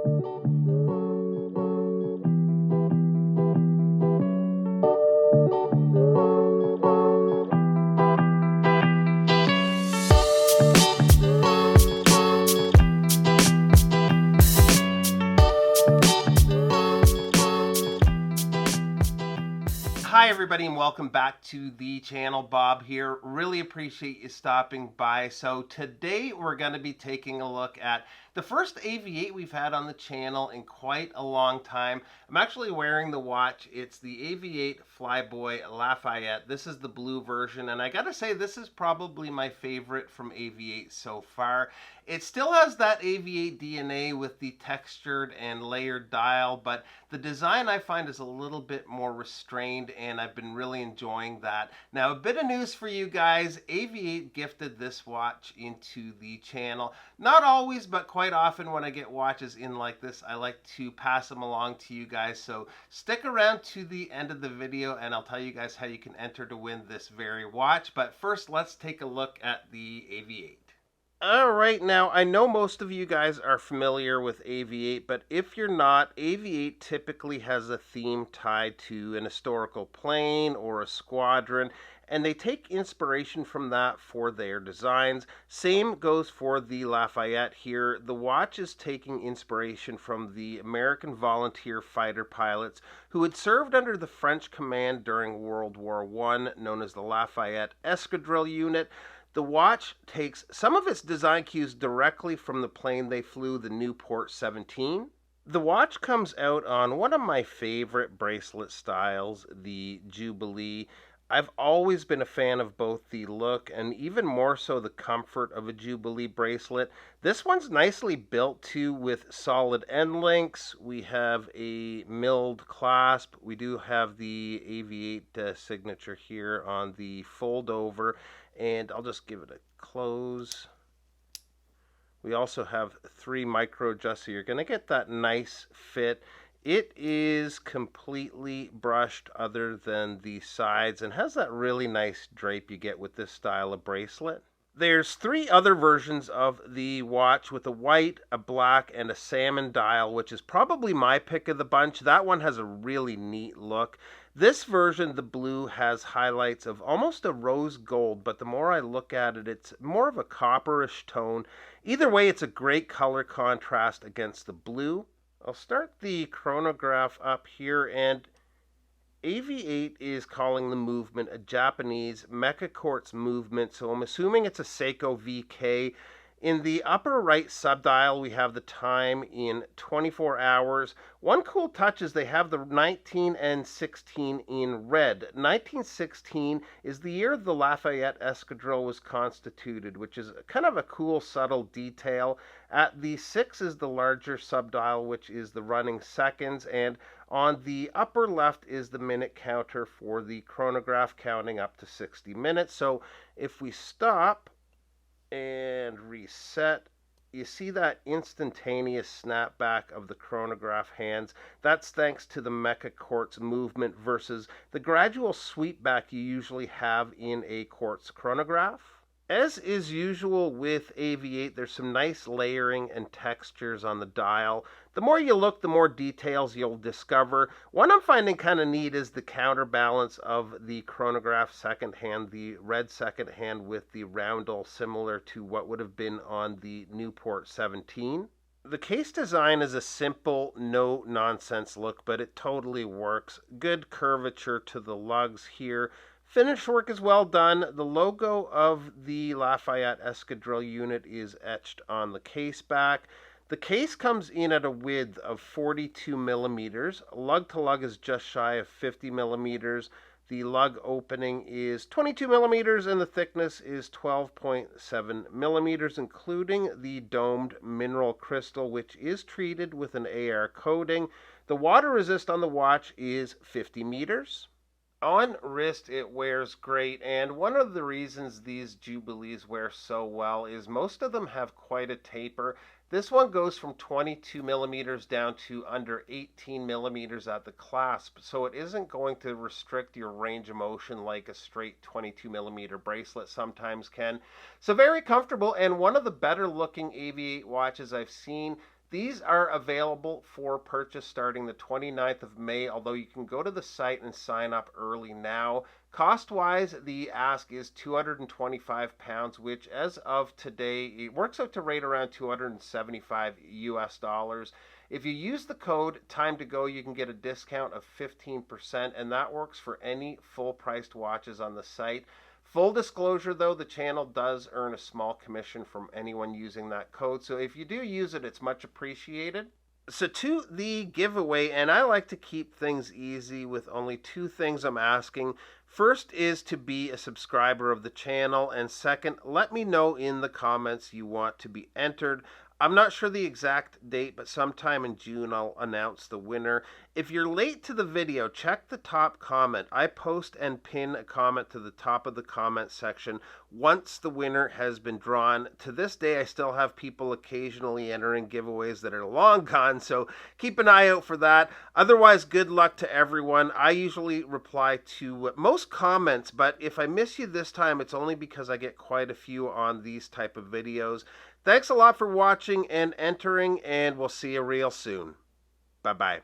Hi everybody and welcome back to the channel. Bob here. Really appreciate you stopping by. So today we're going to be taking a look at the first Avi-8 we've had on the channel in quite a long time. I'm actually wearing the watch. It's the Avi-8 Flyboy Lafayette. This is the blue version, and I gotta say this is probably my favorite from Avi-8 so far. It still has that Avi-8 DNA with the textured and layered dial, but the design I find is a little bit more restrained, and I've been really enjoying that. Now, a bit of news for you guys. Avi-8 gifted this watch into the channel. Not always, but quite often when I get watches in like this, I like to pass them along to you guys. So stick around to the end of the video and I'll tell you guys how you can enter to win this very watch. But first, let's take a look at the Avi-8. Alright, now I know most of you guys are familiar with Avi-8, but if you're not, Avi-8 typically has a theme tied to an historical plane or a squadron, and they take inspiration from that for their designs. Same goes for the Lafayette here. The watch is taking inspiration from the American volunteer fighter pilots who had served under the French command during World War I, known as the Lafayette Escadrille Unit. The watch takes some of its design cues directly from the plane they flew, the Newport 17. The watch comes out on one of my favorite bracelet styles, the Jubilee. I've always been a fan of both the look and even more so the comfort of a Jubilee bracelet. This one's nicely built too with solid end links. We have a milled clasp. We do have the Avi-8 signature here on the fold over. And I'll just give it a close. We also have 3 micro adjusts, so you're going to get that nice fit. It is completely brushed other than the sides and has that really nice drape you get with this style of bracelet. There's 3 other versions of the watch with a white, a black, and a salmon dial, which is probably my pick of the bunch. That one has a really neat look. This version, the blue, has highlights of almost a rose gold, but the more I look at it, it's more of a copperish tone. Either way, it's a great color contrast against the blue. I'll start the chronograph up here, and Avi-8 is calling the movement a Japanese mecha quartz movement, so I'm assuming it's a Seiko VK. In the upper right subdial, we have the time in 24 hours. One cool touch is they have the 19 and 16 in red. 1916 is the year the Lafayette Escadrille was constituted, which is kind of a cool, subtle detail. At the 6 is the larger subdial, which is the running seconds, and on the upper left is the minute counter for the chronograph counting up to 60 minutes. So if we stop and reset, you see that instantaneous snapback of the chronograph hands. That's thanks to the mecha quartz movement versus the gradual sweep back you usually have in a quartz chronograph. As is usual with Avi-8, there's some nice layering and textures on the dial. The more you look, the more details you'll discover. One I'm finding kind of neat is the counterbalance of the chronograph second hand, the red second hand with the roundel, similar to what would have been on the Newport 17. The case design is a simple, no-nonsense look, but it totally works. Good curvature to the lugs here. Finish work is well done. The logo of the Lafayette Escadrille unit is etched on the case back. The case comes in at a width of 42 millimeters. Lug to lug is just shy of 50 millimeters. The lug opening is 22 millimeters and the thickness is 12.7 millimeters, including the domed mineral crystal, which is treated with an AR coating. The water resist on the watch is 50 meters. On wrist, it wears great, and one of the reasons these Jubilees wear so well is most of them have quite a taper. This one goes from 22 millimeters down to under 18 millimeters at the clasp, so it isn't going to restrict your range of motion like a straight 22 millimeter bracelet sometimes can. So very comfortable, and one of the better looking Avi-8 watches I've seen. These are available for purchase starting the 29th of May, although you can go to the site and sign up early now. Cost-wise, the ask is £225, which as of today, it works out to right around $275 US. If you use the code TimeToGo, you can get a discount of 15%, and that works for any full-priced watches on the site. Full disclosure, though, the channel does earn a small commission from anyone using that code, so if you do use it, it's much appreciated. So to the giveaway, and I like to keep things easy with only two things I'm asking. First is to be a subscriber of the channel, and second, let me know in the comments you want to be entered. I'm not sure the exact date, but sometime in June I'll announce the winner. If you're late to the video, check the top comment. I post and pin a comment to the top of the comment section once the winner has been drawn. To this day, I still have people occasionally entering giveaways that are long gone, so keep an eye out for that. Otherwise, good luck to everyone. I usually reply to most comments, but if I miss you this time, it's only because I get quite a few on these type of videos. Thanks a lot for watching and entering, and we'll see you real soon. Bye-bye.